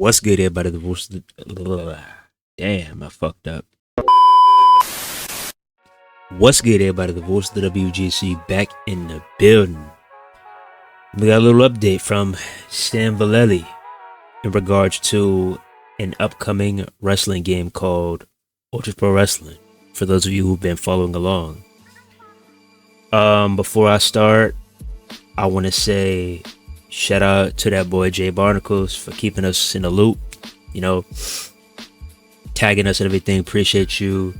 What's good, everybody? Damn, I fucked up. What's good, everybody? The voice of the WGC back in the building. We got a little update from Sam Vallely in regards to an upcoming wrestling game called UltraProWrestling. For those of you who've been following along. Before I start, I want to say shout out to that boy Jay Barnacles for keeping us in the loop, tagging us and everything. Appreciate you.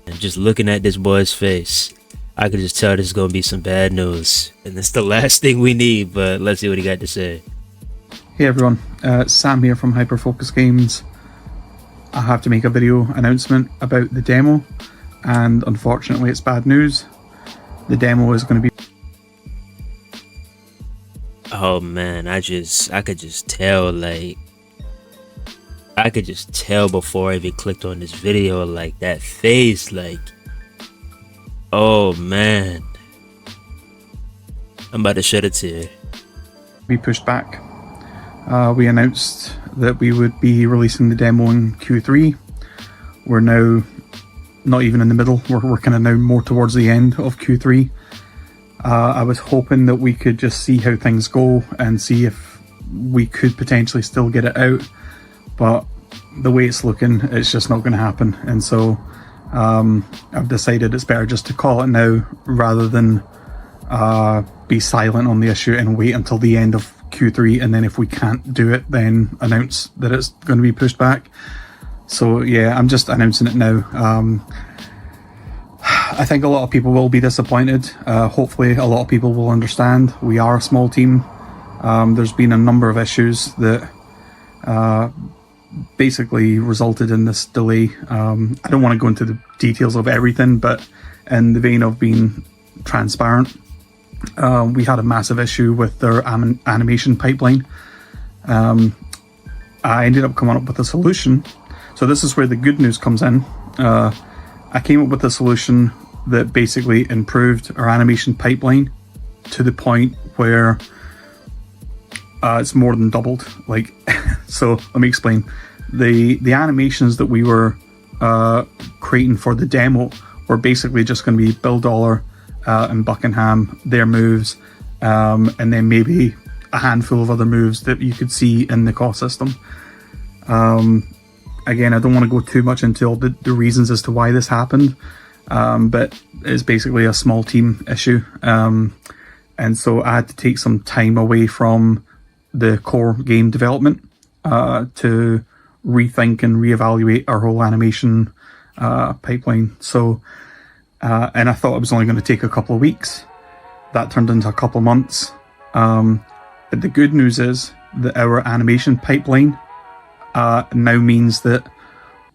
And just looking at this boy's face, I could just tell this is going to be some bad news. And it's the last thing we need, but let's see what he got to say. Hey everyone, Sam here from Hyperfocus Games. I have to make a video announcement about the demo, and unfortunately it's bad news. The demo is going to be... Oh man, I could just tell, I could just tell before I even clicked on this video, that face, oh man. I'm about to shed a tear. Be pushed back. We announced that we would be releasing the demo in Q3. We're now not even in the middle, we're kind of now more towards the end of Q3. I was hoping that we could just see how things go and see if we could potentially still get it out, but the way it's looking, it's just not going to happen. And so I've decided it's better just to call it now rather than be silent on the issue and wait until the end of Q3, and then if we can't do it, then announce that it's going to be pushed back. So yeah, I'm just announcing it now. I think a lot of people will be disappointed. Hopefully a lot of people will understand. We are a small team. There's been a number of issues that basically resulted in this delay. I don't want to go into the details of everything, but in the vein of being transparent, we had a massive issue with their animation pipeline. I ended up coming up with a solution. So this is where the good news comes in. I came up with a solution that basically improved our animation pipeline to the point where it's more than doubled. So let me explain. The animations that we were creating for the demo were basically just going to be Bill Dollar and Buckingham, their moves, and then maybe a handful of other moves that you could see in the call system. Again, I don't want to go too much into all the reasons as to why this happened, but it's basically a small team issue. And so I had to take some time away from the core game development to rethink and reevaluate our whole animation pipeline. So, and I thought it was only going to take a couple of weeks. That turned into a couple of months. But the good news is that our animation pipeline now means that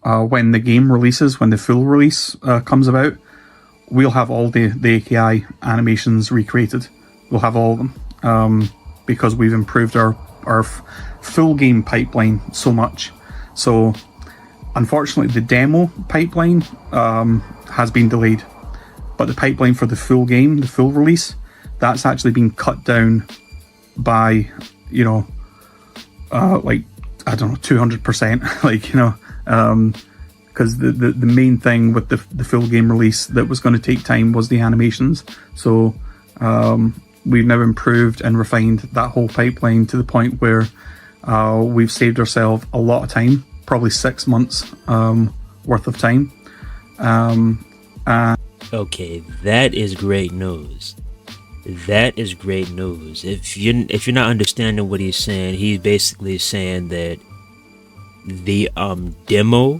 when the game releases, when the full release comes about, we'll have all the AKI animations recreated. We'll have all of them because we've improved our full game pipeline so much. So unfortunately the demo pipeline has been delayed, but the pipeline for the full game, the full release, that's actually been cut down by, I don't know, 200%, because the main thing with the full game release that was going to take time was the animations. So we've now improved and refined that whole pipeline to the point where we've saved ourselves a lot of time, probably 6 months worth of time. Okay, that is great news. That is great news. If you're not understanding what he's saying, he's basically saying that the demo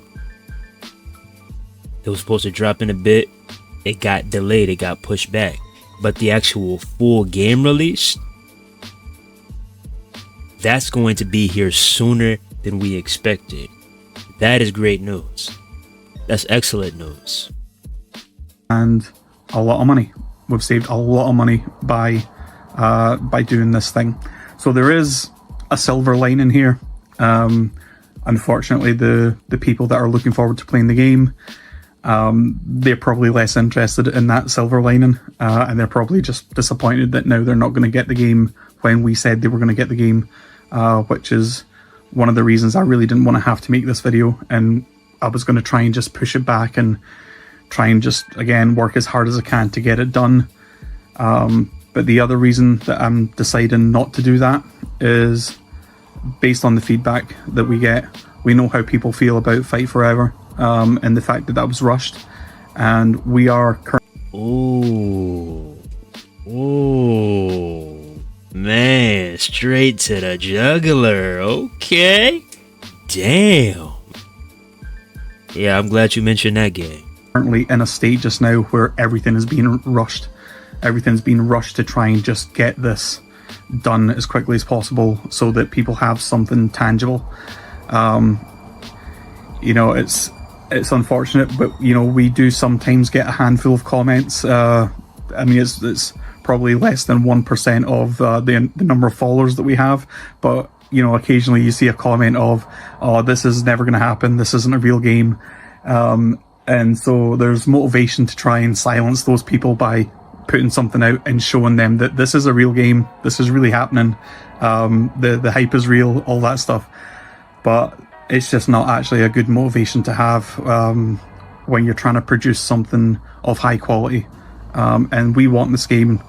that was supposed to drop in a bit, it got delayed, it got pushed back. But the actual full game release, that's going to be here sooner than we expected. That is great news. That's excellent news. And a lot of money. We've saved a lot of money by doing this thing. So there is a silver lining here. Unfortunately, the people that are looking forward to playing the game, they're probably less interested in that silver lining, and they're probably just disappointed that now they're not going to get the game when we said they were going to get the game, which is one of the reasons I really didn't want to have to make this video, and I was going to try and just push it back and try and just, again, work as hard as I can to get it done. But the other reason that I'm deciding not to do that is based on the feedback that we get. We know how people feel about Fight Forever, and the fact that that was rushed, and we are Ooh, man, straight to the jugular. Okay, damn. Yeah, I'm glad you mentioned that game. currently in a state just now where everything is being rushed. Everything's being rushed to try and just get this done as quickly as possible so that people have something tangible. You know, it's unfortunate, but you know, we do sometimes get a handful of comments. I mean, it's probably less than 1% of the number of followers that we have, but you know, occasionally you see a comment of, "Oh, this is never going to happen. This isn't a real game," and so there's motivation to try and silence those people by putting something out and showing them that this is a real game. This is really happening. The hype is real, all that stuff. But it's just not actually a good motivation to have when you're trying to produce something of high quality. And we want this game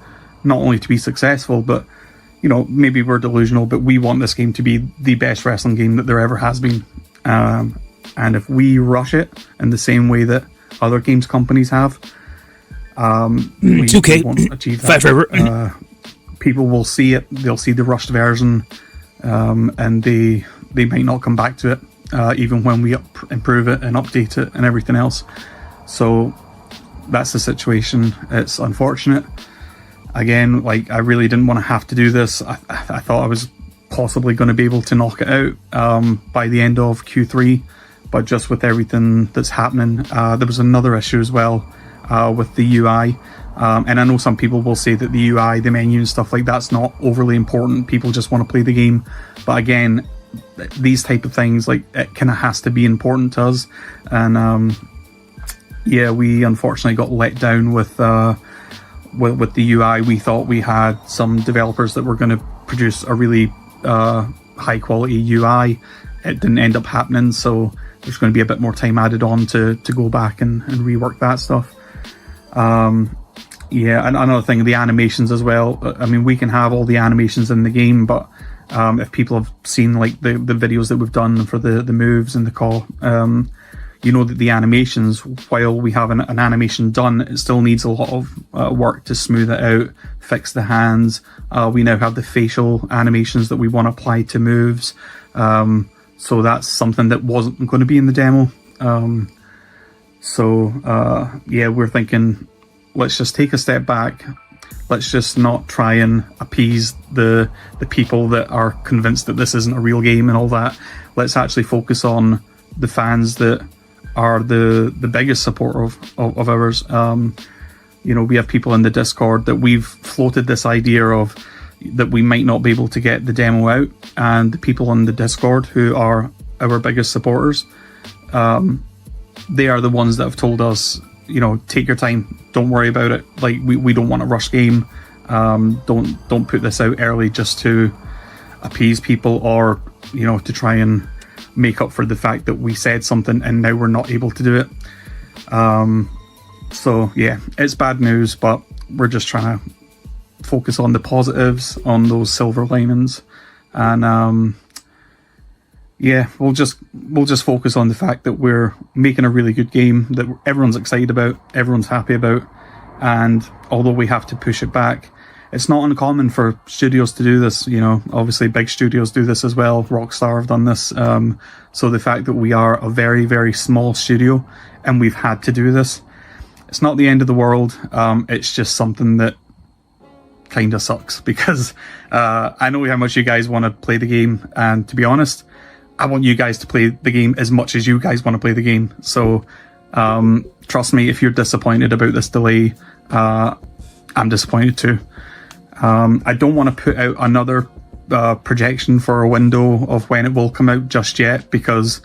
not only to be successful, but you know, maybe we're delusional, but we want this game to be the best wrestling game that there ever has been. And if we rush it in the same way that other games companies have, we 2K won't achieve that. Fight Forever. People will see it, they'll see the rushed version, and they might not come back to it, even when we improve it and update it and everything else. So that's the situation. It's unfortunate. Again, like, I really didn't want to have to do this. I thought I was possibly going to be able to knock it out by the end of Q3, but just with everything that's happening, there was another issue as well with the UI. And I know some people will say that the UI, the menu and stuff like that's not overly important. People just want to play the game. But again, these type of things, like, it kind of has to be important to us. And yeah, we unfortunately got let down with the UI. We thought we had some developers that were going to produce a really high quality UI. It didn't end up happening, so there's going to be a bit more time added on to go back and rework that stuff. Yeah, and another thing, the animations as well. I mean, we can have all the animations in the game, but if people have seen like the videos that we've done for the moves and the call, you know that the animations, while we have an animation done, it still needs a lot of work to smooth it out, fix the hands. We now have the facial animations that we want to apply to moves. So that's something that wasn't going to be in the demo. Yeah, we're thinking, let's just take a step back. Let's just not try and appease the people that are convinced that this isn't a real game and all that. Let's actually focus on the fans that are the biggest supporter of ours. You know, we have people in the Discord that we've floated this idea of that we might not be able to get the demo out, and the people on the Discord who are our biggest supporters, they are the ones that have told us, you know, take your time, don't worry about it. Like, we don't want a rush game. Don't put this out early just to appease people, or you know, to try and make up for the fact that we said something and now we're not able to do it. So yeah, it's bad news, but we're just trying to focus on the positives, on those silver linings, and yeah, we'll just focus on the fact that we're making a really good game that everyone's excited about, everyone's happy about. And although we have to push it back, it's not uncommon for studios to do this. You know, obviously big studios do this as well. Rockstar have done this. So the fact that we are a very, very small studio and we've had to do this, it's not the end of the world. It's just something that kind of sucks, because I know how much you guys want to play the game, and to be honest, I want you guys to play the game as much as you guys want to play the game. So trust me, if you're disappointed about this delay, I'm disappointed too. I don't want to put out another projection for a window of when it will come out just yet, because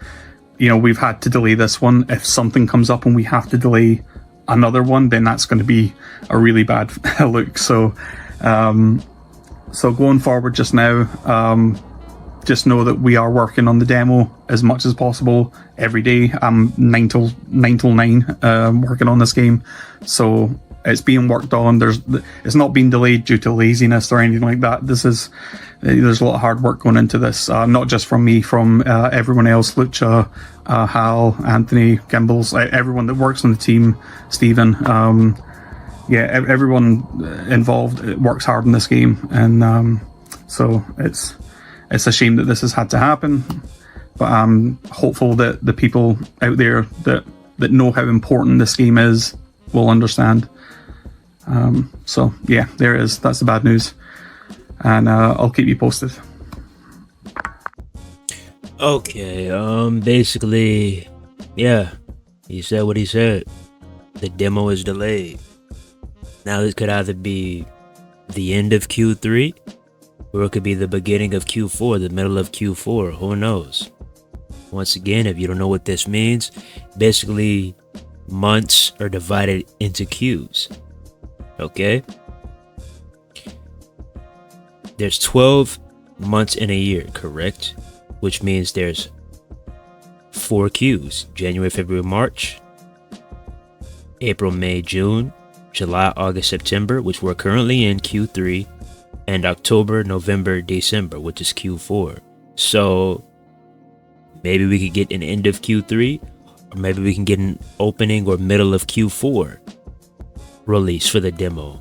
you know, we've had to delay this one. If something comes up and we have to delay another one, then that's going to be a really bad look. So going forward just now, just know that we are working on the demo as much as possible every day. I'm 9 till 9 working on this game, so it's being worked on. It's not being delayed due to laziness or anything like that. There's a lot of hard work going into this, not just from me, from everyone else, Lucha, Hal, Anthony, Gimbals, everyone that works on the team, Stephen. Everyone involved works hard in this game, and so it's a shame that this has had to happen. But I'm hopeful that the people out there that know how important this game is will understand. So yeah, there it is. That's the bad news, and I'll keep you posted. Okay, basically, yeah, he said what he said. The demo is delayed. Now this could either be the end of Q3, or it could be the beginning of Q4, the middle of Q4, who knows? Once again, if you don't know what this means, basically months are divided into Qs. Okay? There's 12 months in a year, correct? Which means there's 4 Qs: January, February, March, April, May, June, July, August, September, which we're currently in Q3, and October, November, December, which is Q4. So maybe we could get an end of Q3, or maybe we can get an opening or middle of Q4 release for the demo.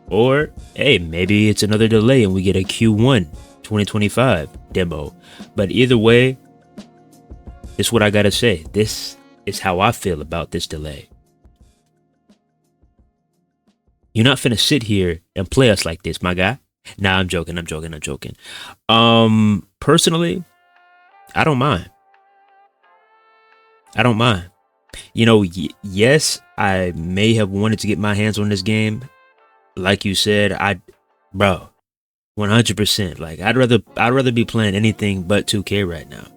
Or, hey, maybe it's another delay and we get a Q1 2025 demo. But either way, it's what I gotta say. This is how I feel about this delay. You're not finna sit here and play us like this, my guy. Nah, I'm joking. Personally, I don't mind. You know, yes, I may have wanted to get my hands on this game. Like you said, 100%. Like, I'd rather be playing anything but 2K right now.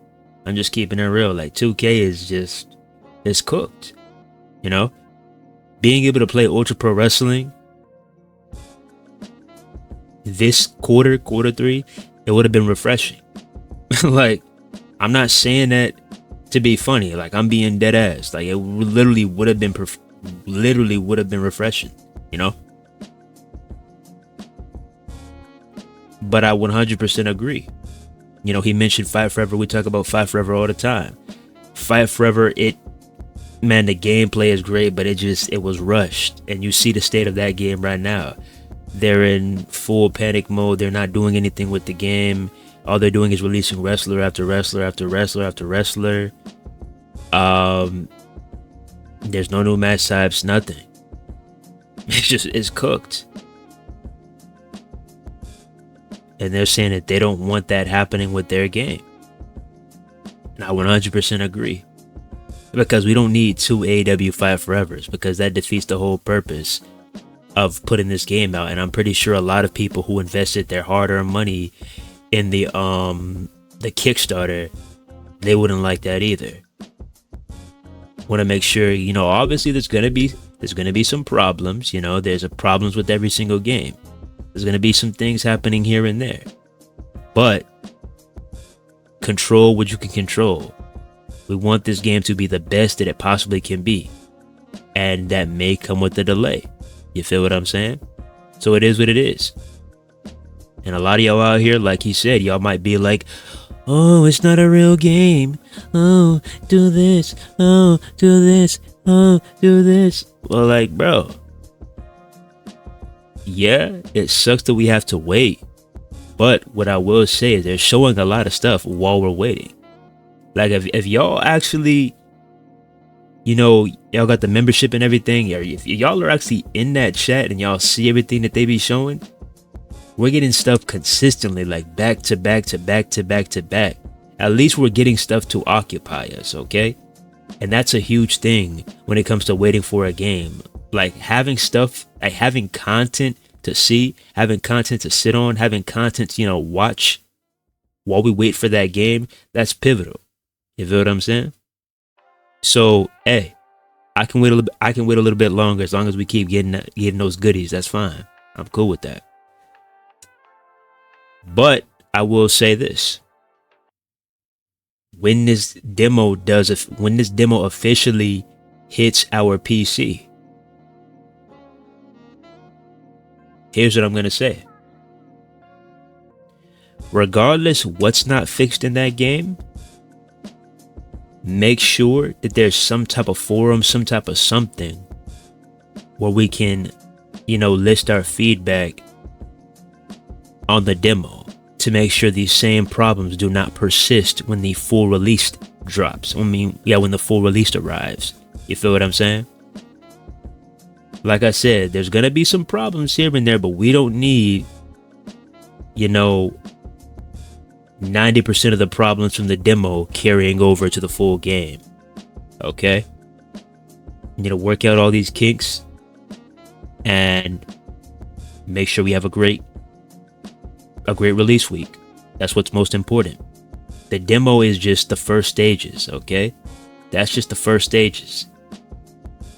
I'm just keeping it real. Like, 2K is it's cooked. You know, being able to play Ultra Pro Wrestling this quarter 3, it would have been refreshing. Like, I'm not saying that to be funny. Like, I'm being dead ass. Like, it literally would have been refreshing, you know? But I 100% agree. You know, he mentioned Fight Forever. We talk about Fight Forever all the time. Fight Forever, the gameplay is great, but it was rushed. And you see the state of that game right now. They're in full panic mode. They're not doing anything with the game. All they're doing is releasing wrestler after wrestler after wrestler after wrestler. There's no new match types, nothing. It's cooked. And they're saying that they don't want that happening with their game. And I 100% agree. Because we don't need 2 AEW Fight Forevers, because that defeats the whole purpose of putting this game out. And I'm pretty sure a lot of people who invested their hard-earned money in the Kickstarter, they wouldn't like that either. Want to make sure, you know, obviously there's gonna be some problems. You know, there's problems with every single game. There's gonna be some things happening here and there, but control what you can control. We want this game to be the best that it possibly can be, and that may come with a delay. You feel what I'm saying? So it is what it is. And a lot of y'all out here, like he said, y'all might be like, oh, it's not a real game. Oh, do this. Oh, do this. Oh, do this. Well, like, bro. Yeah, it sucks that we have to wait. But what I will say is they're showing a lot of stuff while we're waiting. Like, if y'all actually, you know, y'all got the membership and everything, or if y'all are actually in that chat and y'all see everything that they be showing, we're getting stuff consistently, like back to back to back to back to back. At least we're getting stuff to occupy us, okay? And that's a huge thing when it comes to waiting for a game. Like, having stuff, like having content to see, having content to sit on, having content to, you know, watch while we wait for that game, that's pivotal. You feel what I'm saying? So, hey, I can wait a little bit longer as long as we keep getting those goodies. That's fine. I'm cool with that. But I will say this. when this demo officially hits our PC. Here's what I'm going to say. Regardless what's not fixed in that game, make sure that there's some type of forum, some type of something where we can, list our feedback on the demo to make sure these same problems do not persist when the full release drops. When the full release arrives. You feel what I'm saying? Like I said, there's going to be some problems here and there, but we don't need, 90% of the problems from the demo carrying over to the full game. Okay? You need to work out all these kinks and make sure we have a great release week. That's what's most important. The demo is just the first stages, okay? That's just the first stages.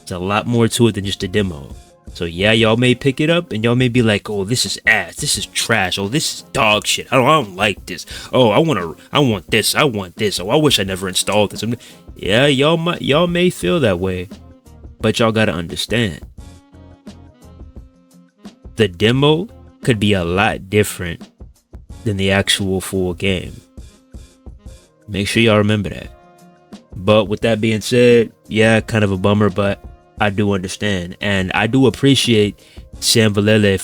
There's a lot more to it than just a demo. So yeah, y'all may pick it up and y'all may be like, oh, this is ass, this is trash, oh, this is dog shit, I don't like this, oh, I want this, oh, I wish I never installed this. Yeah, y'all may feel that way, but y'all gotta understand, the demo could be a lot different than the actual full game. Make sure y'all remember that. But with that being said, yeah, kind of a bummer, but I do understand, and I do appreciate Sam Valele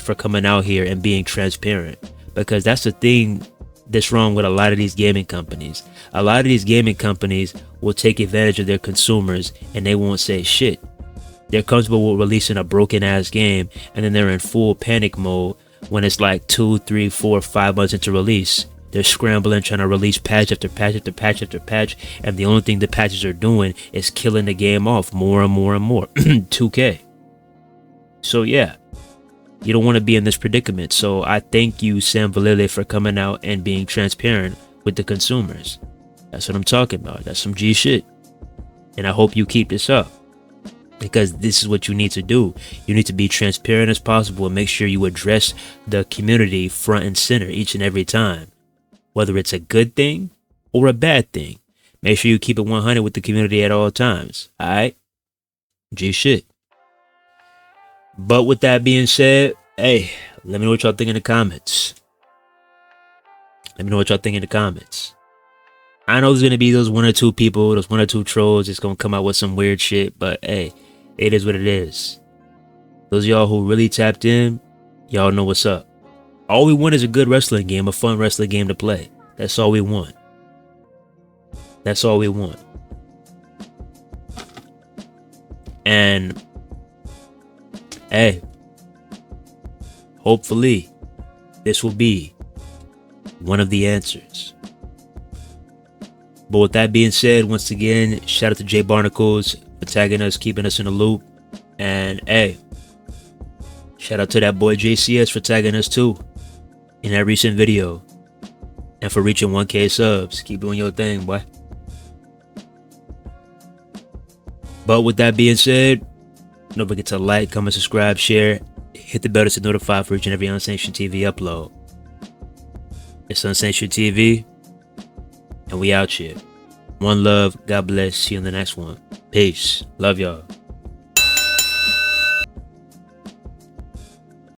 for coming out here and being transparent, because that's the thing that's wrong with a lot of these gaming companies. A lot of these gaming companies will take advantage of their consumers and they won't say shit. They're comfortable with releasing a broken ass game, and then they're in full panic mode when it's like 2, 3, 4, 5 months into release. They're scrambling, trying to release patch after patch after patch after patch, and the only thing the patches are doing is killing the game off more and more and more. 2K. So yeah, you don't want to be in this predicament. So I thank you, Sam Valele, for coming out and being transparent with the consumers. That's what I'm talking about. That's some G shit. And I hope you keep this up, because this is what you need to do. You need to be transparent as possible and make sure you address the community front and center each and every time. Whether it's a good thing or a bad thing, make sure you keep it 100 with the community at all times. Alright? G shit. But with that being said, hey, let me know what y'all think in the comments. I know there's going to be those 1 or 2 people, those 1 or 2 trolls that's going to come out with some weird shit, but hey, it is what it is. Those of y'all who really tapped in, y'all know what's up. All we want is a good wrestling game, a fun wrestling game to play. That's all we want. That's all we want. And hey, hopefully this will be one of the answers. But with that being said, once again, shout out to Jay Barnacles for tagging us, keeping us in the loop. And hey, shout out to that boy JCS for tagging us too in that recent video, and for reaching 1K subs. Keep doing your thing, boy. But with that being said, don't forget to like, comment, subscribe, share, hit the bell to stay notified for each and every Unsanctioned TV upload. It's Unsanctioned TV, and we out here. One love, God bless, see you in the next one. Peace, love y'all.